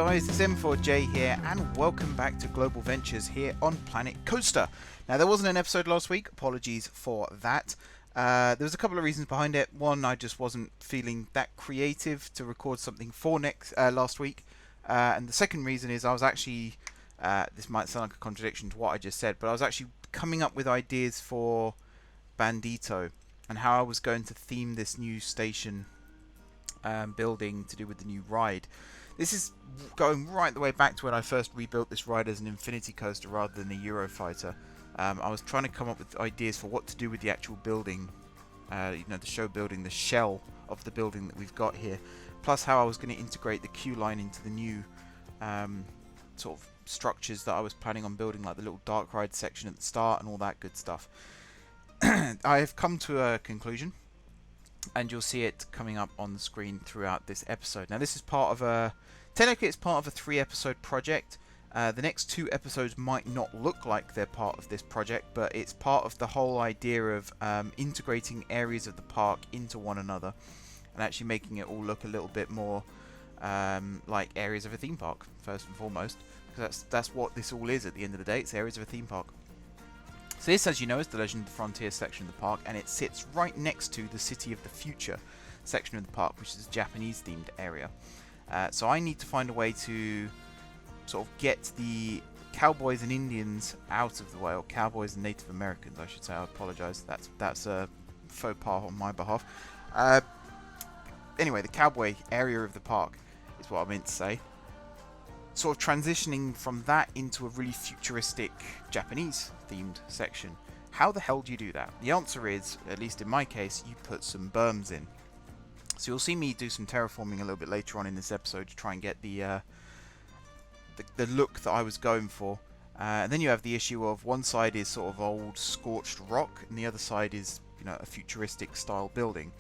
guys, it's M4J here, and welcome back to Global Ventures here on Planet Coaster. Now, there wasn't an episode last week, apologies for that. There was a couple of reasons behind it. One, I just wasn't feeling that creative to record something for last week. And the second reason is I was actually, this might sound like a contradiction to what I just said, but I was actually coming up with ideas for Bandito and how I was going to theme this new station building to do with the new ride. This is going right the way back to when I first rebuilt this ride as an Infinity Coaster rather than a Eurofighter. I was trying to come up with ideas for what to do with the actual building, the show building, the shell of the building that we've got here, plus how I was going to integrate the queue line into the new sort of structures that I was planning on building, like the little dark ride section at the start and all that good stuff. I have come to a conclusion, and you'll see it coming up on the screen throughout this episode. Now, this is part of a, technically it's part of a 3-episode project. The next 2 episodes might not look like they're part of this project, but it's part of the whole idea of integrating areas of the park into one another and actually making it all look a little bit more like areas of a theme park, first and foremost, because that's what this all is at the end of the day. It's areas of a theme park. So this, as you know, is the Legend of the Frontier section of the park, and it sits right next to the City of the Future section of the park, which is a Japanese-themed area. So I need to find a way to sort of get the cowboys and Indians out of the way, or cowboys and Native Americans, I should say. I apologise. That's a faux pas on my behalf. Anyway, the cowboy area of the park is what I meant to say. Sort of transitioning from that into a really futuristic Japanese-themed section. How the hell do you do that? The answer is, at least in my case, you put some berms in. So you'll see me do some terraforming a little bit later on in this episode to try and get the look that I was going for. And then you have the issue of one side is sort of old scorched rock, and the other side is, a futuristic style building.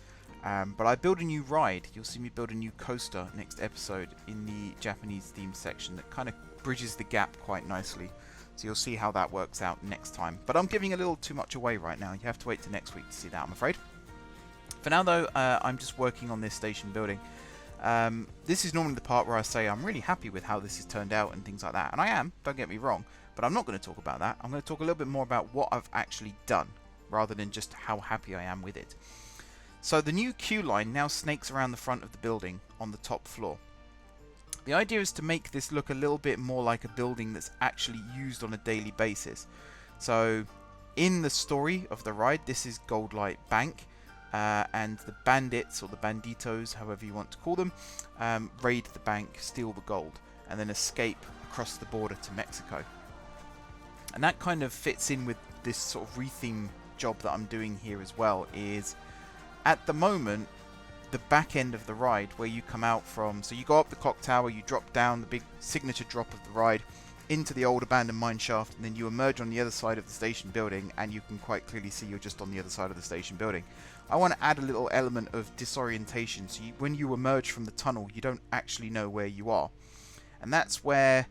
But I build a new ride. You'll see me build a new coaster next episode in the Japanese themed section that kind of bridges the gap quite nicely. So you'll see how that works out next time. But I'm giving a little too much away right now. You have to wait till next week to see that, I'm afraid. For now, though, I'm just working on this station building. This is normally the part where I say I'm really happy with how this has turned out and things like that. And I am, don't get me wrong. But I'm not going to talk about that. I'm going to talk a little bit more about what I've actually done, rather than just how happy I am with it. So the new queue line now snakes around the front of the building on the top floor. The idea is to make this look a little bit more like a building that's actually used on a daily basis. So in the story of the ride, this is Goldlight Bank, and the bandits, or the banditos, however you want to call them, raid the bank, steal the gold, and then escape across the border to Mexico. And that kind of fits in with this sort of retheme job that I'm doing here as well. Is at the moment, the back end of the ride, where you come out from, so you go up the clock tower, you drop down the big signature drop of the ride into the old abandoned mine shaft, and then you emerge on the other side of the station building, and you can quite clearly see you're just on the other side of the station building. I want to add a little element of disorientation, so when you emerge from the tunnel, you don't actually know where you are. And that's where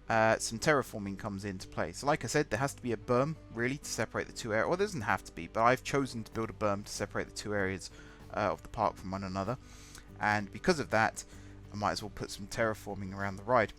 some terraforming comes into play. So like I said, there has to be a berm, really, to separate the two areas. Well, there doesn't have to be, but I've chosen to build a berm to separate the two areas of the park from one another. And because of that, I might as well put some terraforming around the ride.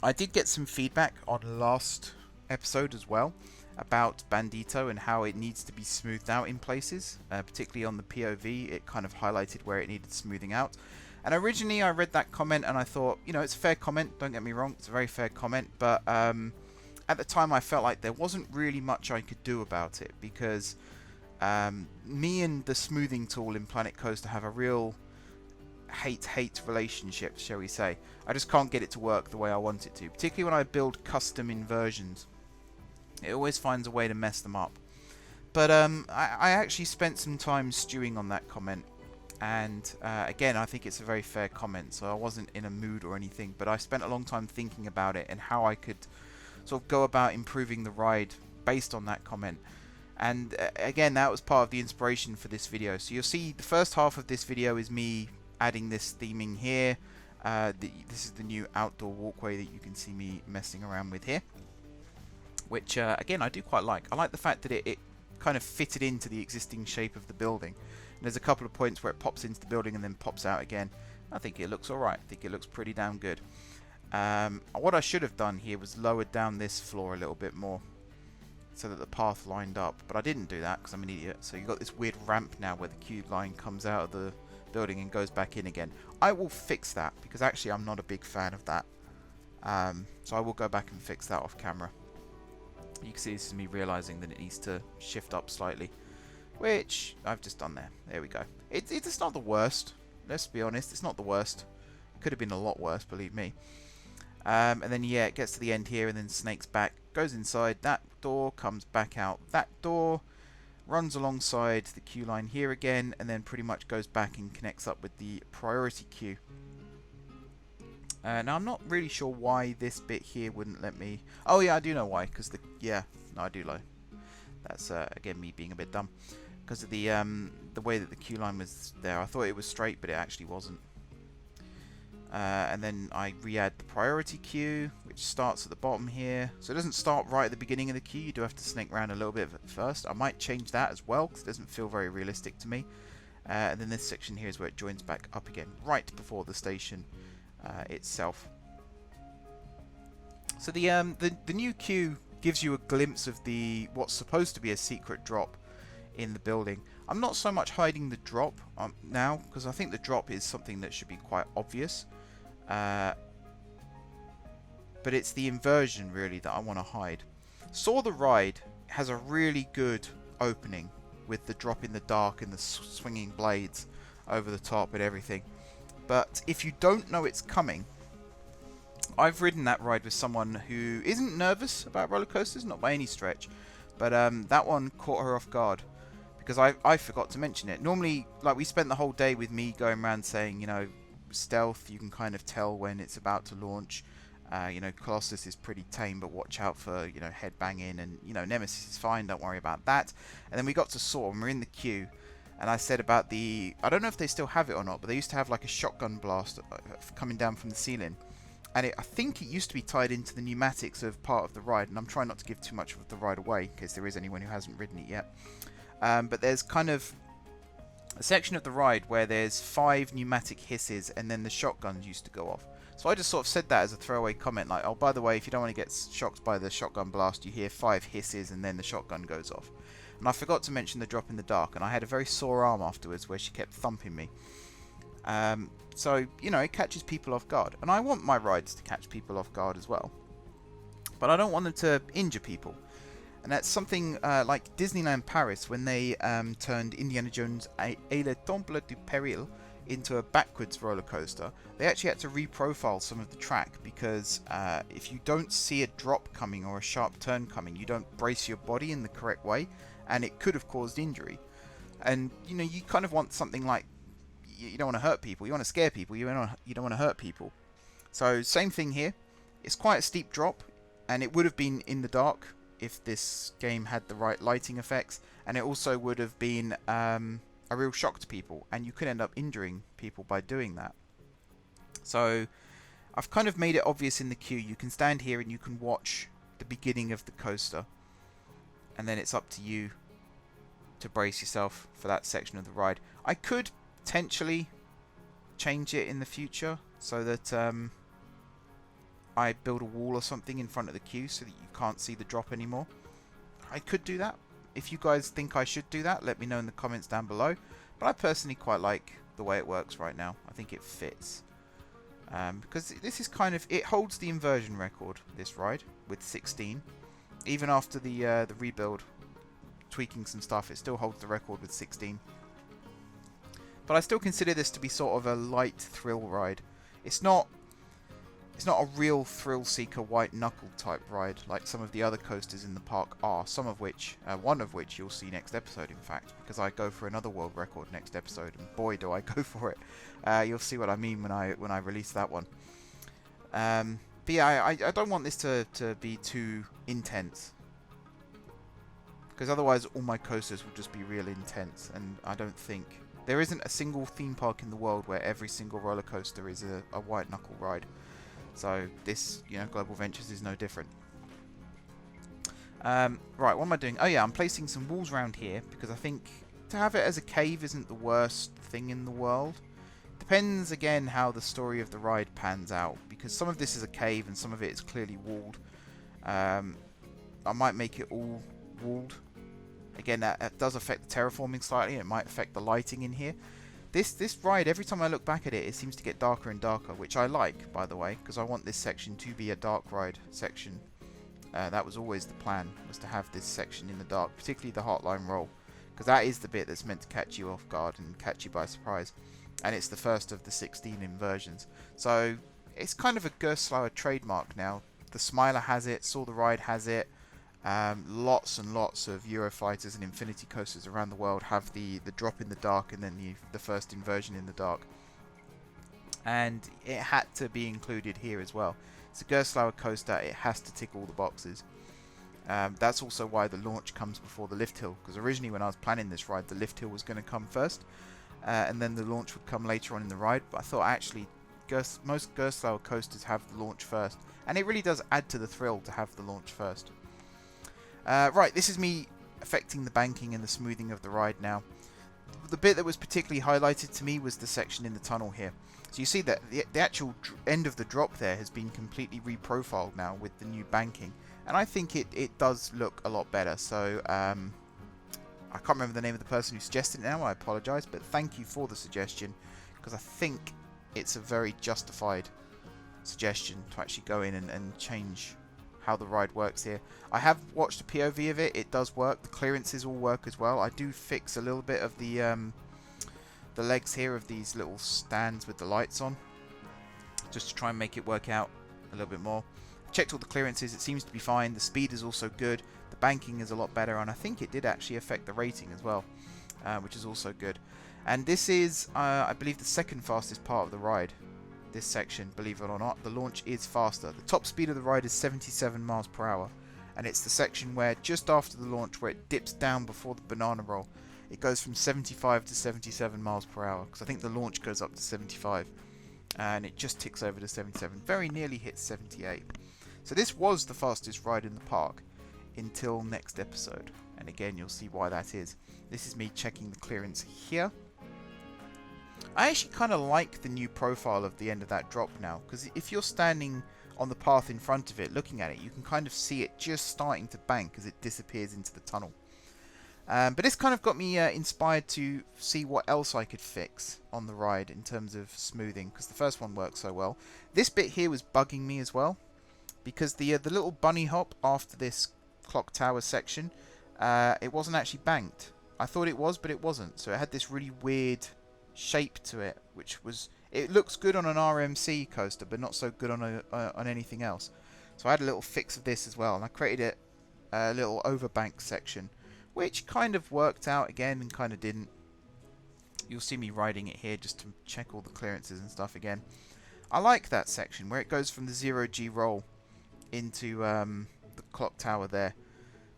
I did get some feedback on last episode as well about Bandito and how it needs to be smoothed out in places, particularly on the POV. It kind of highlighted where it needed smoothing out. And originally I read that comment and I thought, it's a fair comment, don't get me wrong, it's a very fair comment, but at the time I felt like there wasn't really much I could do about it, because me and the smoothing tool in Planet Coaster have a real hate-hate relationship, shall we say. I just can't get it to work the way I want it to, particularly when I build custom inversions. It always finds a way to mess them up. But I actually spent some time stewing on that comment. And again, I think it's a very fair comment, so I wasn't in a mood or anything, but I spent a long time thinking about it and how I could sort of go about improving the ride based on that comment. And again, that was part of the inspiration for this video. So you'll see the first half of this video is me adding this theming here. This is the new outdoor walkway that you can see me messing around with here, which again, I do quite like. I like the fact that it kind of fitted into the existing shape of the building. And there's a couple of points where it pops into the building and then pops out again. I think it looks alright. I think it looks pretty damn good. What I should have done here was lowered down this floor a little bit more so that the path lined up, but I didn't do that because I'm an idiot. So you've got this weird ramp now where the queue line comes out of the building and goes back in again. I will fix that because actually I'm not a big fan of that. So I will go back and fix that off camera. You can see this is me realizing that it needs to shift up slightly, which I've just done there. There we go. It's not the worst. Let's be honest, it's not the worst. It could have been a lot worse, believe me. And then yeah, it gets to the end here and then snakes back, goes inside that door, comes back out that door, runs alongside the queue line here again, and then pretty much goes back and connects up with the priority queue. Now I'm not really sure why this bit here wouldn't let me. Oh yeah, I do know why. Because I do know. That's again me being a bit dumb. Because of the way that the queue line was there. I thought it was straight, but it actually wasn't. And then I re-add the priority queue, which starts at the bottom here. So it doesn't start right at the beginning of the queue. You do have to snake around a little bit first. I might change that as well because it doesn't feel very realistic to me. And then this section here is where it joins back up again, right before the station itself. So the new queue gives you a glimpse of what's supposed to be a secret drop in the building. I'm not so much hiding the drop now because I think the drop is something that should be quite obvious. But it's the inversion really that I want to hide. Saw the Ride has a really good opening with the drop in the dark and the swinging blades over the top and everything. But if you don't know it's coming, I've ridden that ride with someone who isn't nervous about roller coasters, not by any stretch, but that one caught her off guard because I forgot to mention it. Normally, like, we spent the whole day with me going around saying, you know, stealth, you can kind of tell when it's about to launch. You know, Colossus is pretty tame, but watch out for, you know, head banging, and, you know, Nemesis is fine, don't worry about that. And then we got to Saw and we're in the queue. And I said about I don't know if they still have it or not, but they used to have like a shotgun blast coming down from the ceiling. And I think it used to be tied into the pneumatics of part of the ride. And I'm trying not to give too much of the ride away, in case there is anyone who hasn't ridden it yet. But there's kind of a section of the ride where there's 5 pneumatic hisses, and then the shotguns used to go off. So I just sort of said that as a throwaway comment, like, oh, by the way, if you don't want to get shocked by the shotgun blast, you hear 5 hisses and then the shotgun goes off. And I forgot to mention the drop in the dark, and I had a very sore arm afterwards where she kept thumping me. So, you know, it catches people off guard. And I want my rides to catch people off guard as well. But I don't want them to injure people. And that's something like Disneyland Paris, when they turned Indiana Jones et le Temple du Péril into a backwards roller coaster. They actually had to reprofile some of the track because if you don't see a drop coming or a sharp turn coming, you don't brace your body in the correct way, and it could have caused injury. And you know, you kind of want something like, you don't want to hurt people, you want to scare people, you don't want to hurt people. So same thing here. It's quite a steep drop, and it would have been in the dark if this game had the right lighting effects, and it also would have been a real shock to people, and you could end up injuring people by doing that. So I've kind of made it obvious in the queue. You can stand here and you can watch the beginning of the coaster, and then it's up to you to brace yourself for that section of the ride. I could potentially change it in the future so that I build a wall or something in front of the queue so that you can't see the drop anymore. I could do that. If you guys think I should do that, let me know in the comments down below. But I personally quite like the way it works right now. I think it fits. Because this is kind of, it holds the inversion record, this ride, with 16. Even after the rebuild, tweaking some stuff, it still holds the record with 16. But I still consider this to be sort of a light thrill ride. It's not a real thrill seeker white knuckle type ride like some of the other coasters in the park are. Some of which, one of which you'll see next episode, in fact, because I go for another world record next episode, and boy do I go for it. You'll see what I mean when I release that one. But yeah, I don't want this to be too intense, because otherwise all my coasters will just be real intense, and I don't think there isn't a single theme park in the world where every single roller coaster is a white knuckle ride. So this, you know, Global Ventures is no different. Right, what am I doing? Oh yeah, I'm placing some walls around here because I think to have it as a cave isn't the worst thing in the world. Depends again how the story of the ride pans out, because some of this is a cave and some of it is clearly walled. I might make it all walled. Again, that does affect the terraforming slightly. It might affect the lighting in here. This ride, every time I look back at it, it seems to get darker and darker, which I like, by the way, because I want this section to be a dark ride section. That was always the plan, was to have this section in the dark, particularly the hotline roll, because that is the bit that's meant to catch you off guard and catch you by surprise. And it's the first of the 16 inversions. So it's kind of a Gerstlauer trademark now. The Smiler has it, Saw the Ride has it. Lots and lots of Eurofighters and Infinity Coasters around the world have the drop in the dark and then the first inversion in the dark. And it had to be included here as well. It's a Gerstlauer coaster, it has to tick all the boxes. That's also why the launch comes before the lift hill, because originally when I was planning this ride, the lift hill was going to come first, and then the launch would come later on in the ride. But I thought actually most Gerstlauer coasters have the launch first, and it really does add to the thrill to have the launch first. Right, this is me affecting the banking and the smoothing of the ride now. The bit that was particularly highlighted to me was the section in the tunnel here. So you see that the actual end of the drop there has been completely reprofiled now with the new banking. And I think it does look a lot better. So I can't remember the name of the person who suggested it now, I apologise. But thank you for the suggestion, because I think it's a very justified suggestion to actually go in and change how the ride works here. I have watched a POV of it. It does work. The clearances all work as well. I do fix a little bit of the legs here of these little stands with the lights on, just to try and make it work out a little bit more. Checked all the clearances. It seems to be fine. The speed is also good. The banking is a lot better, and I think it did actually affect the rating as well, which is also good. And this is, I believe, the second fastest part of the ride. This section, believe it or not, the launch is faster. The top speed of the ride is 77 miles per hour, and it's the section where just after the launch, where it dips down before the banana roll, it goes from 75 to 77 miles per hour, because I think the launch goes up to 75, and it just ticks over to 77, very nearly hits 78. So this was the fastest ride in the park until next episode, and again you'll see why that is. This is me checking the clearance here. I actually kind of like the new profile of the end of that drop now, because if you're standing on the path in front of it looking at it, you can kind of see it just starting to bank as it disappears into the tunnel. But this kind of got me inspired to see what else I could fix on the ride in terms of smoothing, because the first one worked so well. This bit here was bugging me as well, because the little bunny hop after this clock tower section, it wasn't actually banked. I thought it was, but it wasn't. So it had this really weird shape to it, which was, it looks good on an RMC coaster, but not so good on on anything else. So I had a little fix of this as well, and I created a little overbank section, which kind of worked out again and kind of didn't. You'll see me riding it here just to check all the clearances and stuff again. I like that section where it goes from the 0G roll into the clock tower there.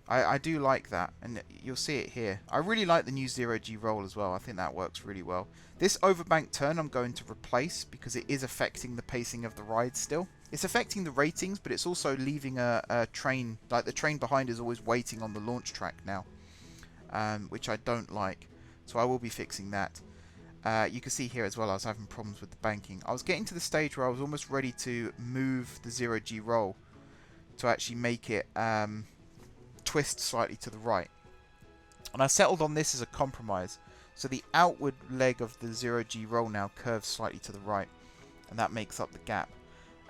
I do like that, and you'll see it here. I really like the new 0G roll as well. I think that works really well. This overbank turn I'm going to replace, because it is affecting the pacing of the ride still. It's affecting the ratings, but it's also leaving a train, like the train behind is always waiting on the launch track now, which I don't like. So I will be fixing that. You can see here as well I was having problems with the banking. I was getting to the stage where I was almost ready to move the 0G roll to actually make it twist slightly to the right, and I settled on this as a compromise. So the outward leg of the 0G roll now curves slightly to the right, and that makes up the gap.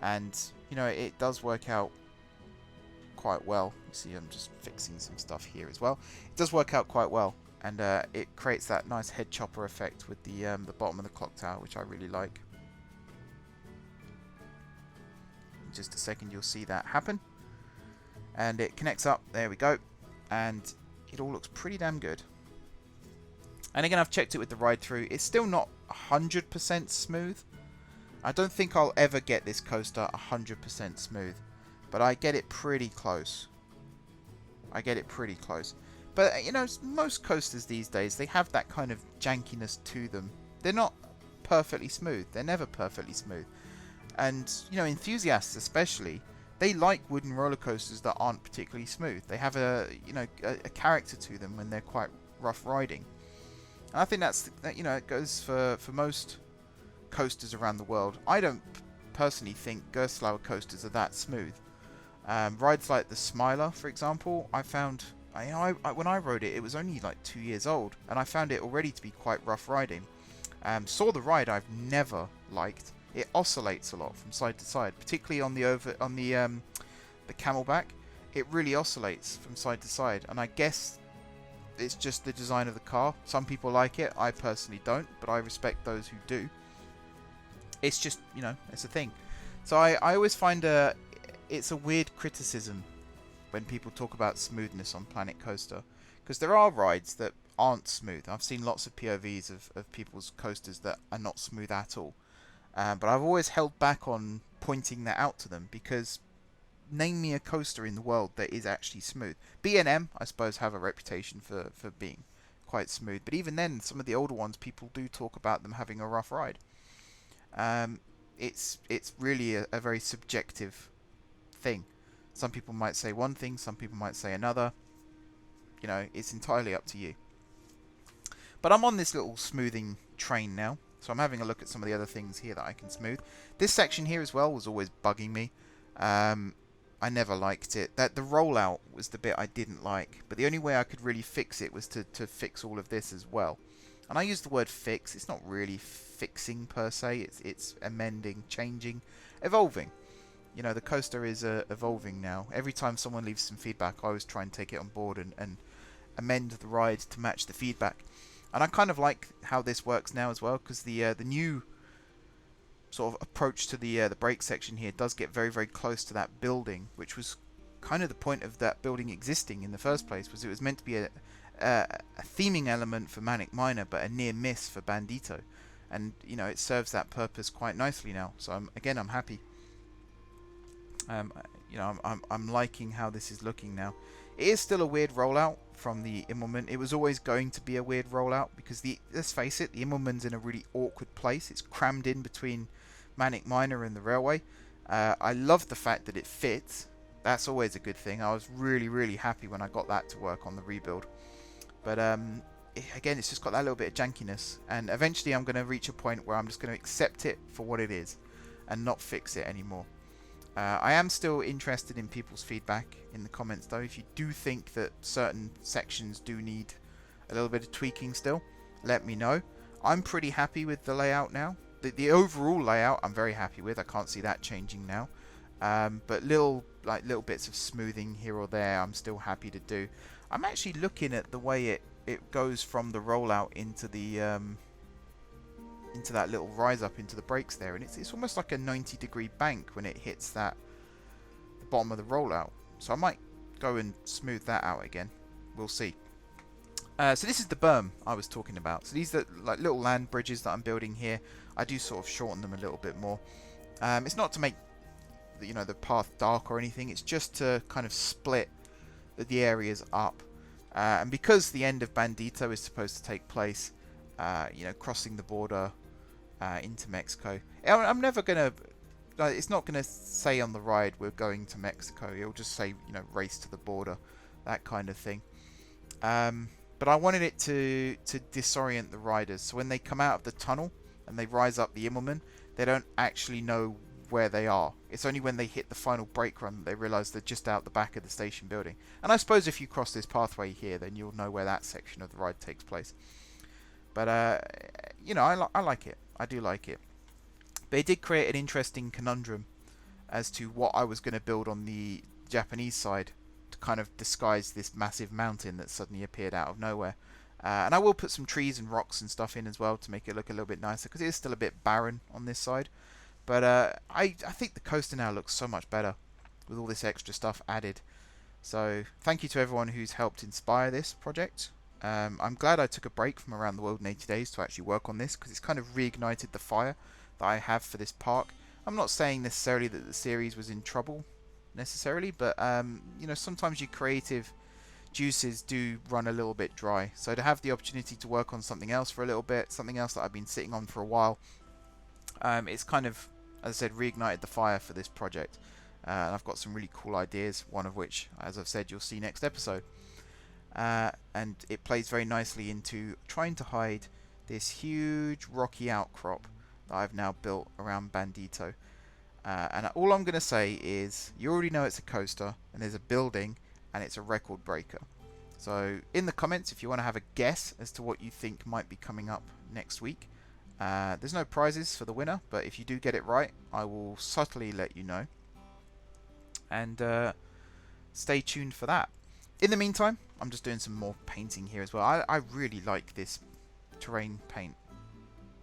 And you know, it does work out quite well. You see I'm just fixing some stuff here as well. It does work out quite well, and it creates that nice head chopper effect with the bottom of the clock tower, which I really like. In just a second you'll see that happen. And it connects up, there we go, and it all looks pretty damn good. And again, I've checked it with the ride through. It's still not 100% smooth. I don't think I'll ever get this coaster 100% smooth, but I get it pretty close. I get it pretty close. But you know, most coasters these days, they have that kind of jankiness to them. They're not perfectly smooth. They're never perfectly smooth. And you know, enthusiasts especially, they like wooden roller coasters that aren't particularly smooth. They have a character to them when they're quite rough riding. And I think that it goes for most coasters around the world, I don't personally think Gerstlauer coasters are that smooth. Rides like the Smiler, for example, I found, when I rode it, it was only like 2 years old, and I found it already to be quite rough riding. Saw the Ride I've never liked. It oscillates a lot from side to side, particularly on the Camelback. It really oscillates from side to side, and I guess it's just the design of the car. Some people like it, I personally don't, but I respect those who do. It's just, you know, it's a thing. So I always find it's a weird criticism when people talk about smoothness on Planet Coaster, because there are rides that aren't smooth. I've seen lots of POVs of people's coasters that are not smooth at all, but I've always held back on pointing that out to them, because name me a coaster in the world that is actually smooth. B&M, I suppose, have a reputation for being quite smooth, but even then, some of the older ones, people do talk about them having a rough ride. It's really a very subjective thing. Some people might say one thing, some people might say another. You know, it's entirely up to you. But I'm on this little smoothing train now, so I'm having a look at some of the other things here that I can smooth. This section here as well was always bugging me. I never liked it. The rollout was the bit I didn't like, but the only way I could really fix it was to fix all of this as well. And I use the word fix. It's not really fixing per se. It's amending, changing, evolving. You know, the coaster is evolving now. Every time someone leaves some feedback, I always try and take it on board and amend the ride to match the feedback. And I kind of like how this works now as well, because the new sort of approach to the brake section here does get very, very close to that building, which was kind of the point of that building existing in the first place. Was it was meant to be a theming element for Manic Miner, but a near miss for Bandito, and you know, it serves that purpose quite nicely now. So I'm happy. You know, I'm liking how this is looking now. It is still a weird rollout from the Immelmann. It was always going to be a weird rollout because let's face it, the Immelmann's in a really awkward place. It's crammed in between Manic Miner and the railway. I love the fact that it fits. That's always a good thing. I was really, really happy when I got that to work on the rebuild. But again, it's just got that little bit of jankiness, and eventually I'm going to reach a point where I'm just going to accept it for what it is and not fix it anymore. I am still interested in people's feedback in the comments though. If you do think that certain sections do need a little bit of tweaking still, let me know. I'm pretty happy with the layout now. The overall layout I'm very happy with. I can't see that changing now. But little bits of smoothing here or there I'm still happy to do. I'm actually looking at the way it goes from the rollout into the into that little rise up into the brakes there, and it's almost like a 90-degree bank when it hits the bottom of the rollout. So I might go and smooth that out again. We'll see. So this is the berm I was talking about. So these are like little land bridges that I'm building here. I do sort of shorten them a little bit more. It's not to make the path dark or anything. It's just to kind of split the areas up. And because the end of Bandito is supposed to take place, crossing the border into Mexico. I'm never gonna. It's not gonna say on the ride we're going to Mexico. It'll just say race to the border, that kind of thing. But I wanted it to disorient the riders, so when they come out of the tunnel and they rise up the Immelmann, they don't actually know where they are. It's only when they hit the final brake run that they realise they're just out the back of the station building. And I suppose if you cross this pathway here, then you'll know where that section of the ride takes place. But I like it. I do like it. But it did create an interesting conundrum as to what I was going to build on the Japanese side to kind of disguise this massive mountain that suddenly appeared out of nowhere. And I will put some trees and rocks and stuff in as well to make it look a little bit nicer, because it is still a bit barren on this side. But I think the coaster now looks so much better with all this extra stuff added. So thank you to everyone who's helped inspire this project. I'm glad I took a break from Around the World in 80 Days to actually work on this, because it's kind of reignited the fire that I have for this park. I'm not saying necessarily that the series was in trouble, necessarily, but sometimes your creative juices do run a little bit dry. So to have the opportunity to work on something else for a little bit, something else that I've been sitting on for a while, it's kind of, as I said, reignited the fire for this project. And I've got some really cool ideas, one of which, as I've said, you'll see next episode. And it plays very nicely into trying to hide this huge rocky outcrop that I've now built around Bandito. And all I'm going to say is, you already know it's a coaster, and there's a building, and it's a record breaker. So in the comments, if you want to have a guess as to what you think might be coming up next week, there's no prizes for the winner, but if you do get it right, I will subtly let you know. And stay tuned for that. In the meantime, I'm just doing some more painting here as well. I really like this terrain paint.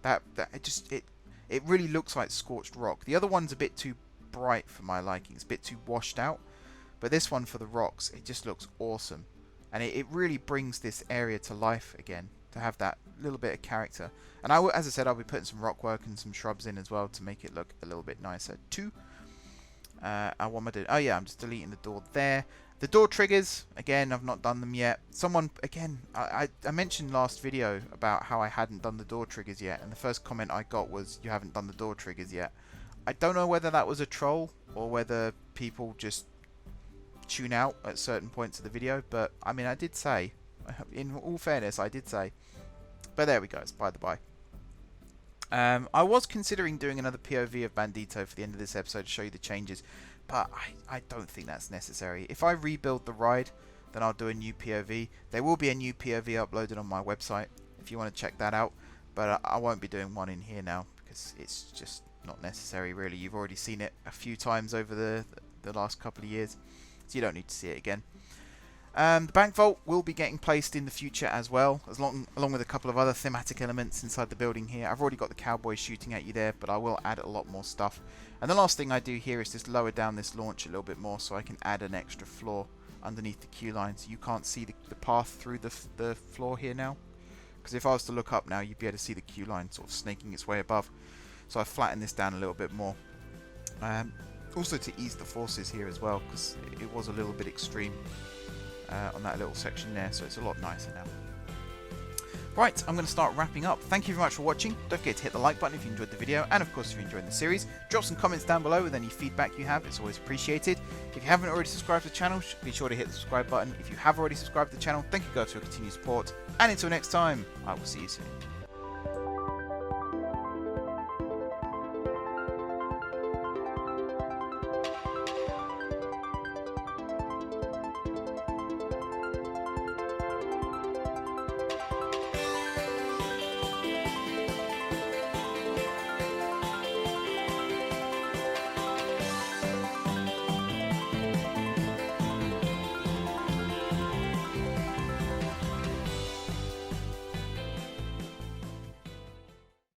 It really looks like scorched rock. The other one's a bit too bright for my liking. It's a bit too washed out. But this one for the rocks, it just looks awesome. And it really brings this area to life again, to have that little bit of character. And as I said, I'll be putting some rock work and some shrubs in as well to make it look a little bit nicer too. What am I doing? Oh yeah, I'm just deleting the door there. The door triggers, again, I've not done them yet. Someone, again, I mentioned last video about how I hadn't done the door triggers yet, and the first comment I got was, you haven't done the door triggers yet. I don't know whether that was a troll, or whether people just tune out at certain points of the video, but, I mean, I did say, in all fairness, I did say. But there we go, it's by the by. I was considering doing another POV of Bandito for the end of this episode to show you the changes, but I don't think that's necessary. If I rebuild the ride, then I'll do a new POV. There will be a new POV uploaded on my website if you want to check that out, but I won't be doing one in here now because it's just not necessary really. You've already seen it a few times over the last couple of years, so you don't need to see it again. The bank vault will be getting placed in the future as well, along with a couple of other thematic elements inside the building here. I've already got the cowboys shooting at you there, but I will add a lot more stuff. And the last thing I do here is just lower down this launch a little bit more so I can add an extra floor underneath the queue line, so you can't see the path through the floor here now. Because if I was to look up now, you'd be able to see the queue line sort of snaking its way above. So I flattened this down a little bit more. Also to ease the forces here as well, because it was a little bit extreme. On that little section there, so it's a lot nicer now. Right, I'm going to start wrapping up. Thank you very much for watching. Don't forget to hit the like button if you enjoyed the video, and of course if you enjoyed the series. Drop some comments down below with any feedback you have, it's always appreciated. If you haven't already subscribed to the channel, be sure to hit the subscribe button. If you have already subscribed to the channel, thank you guys for your continued support, and until next time, I will see you soon.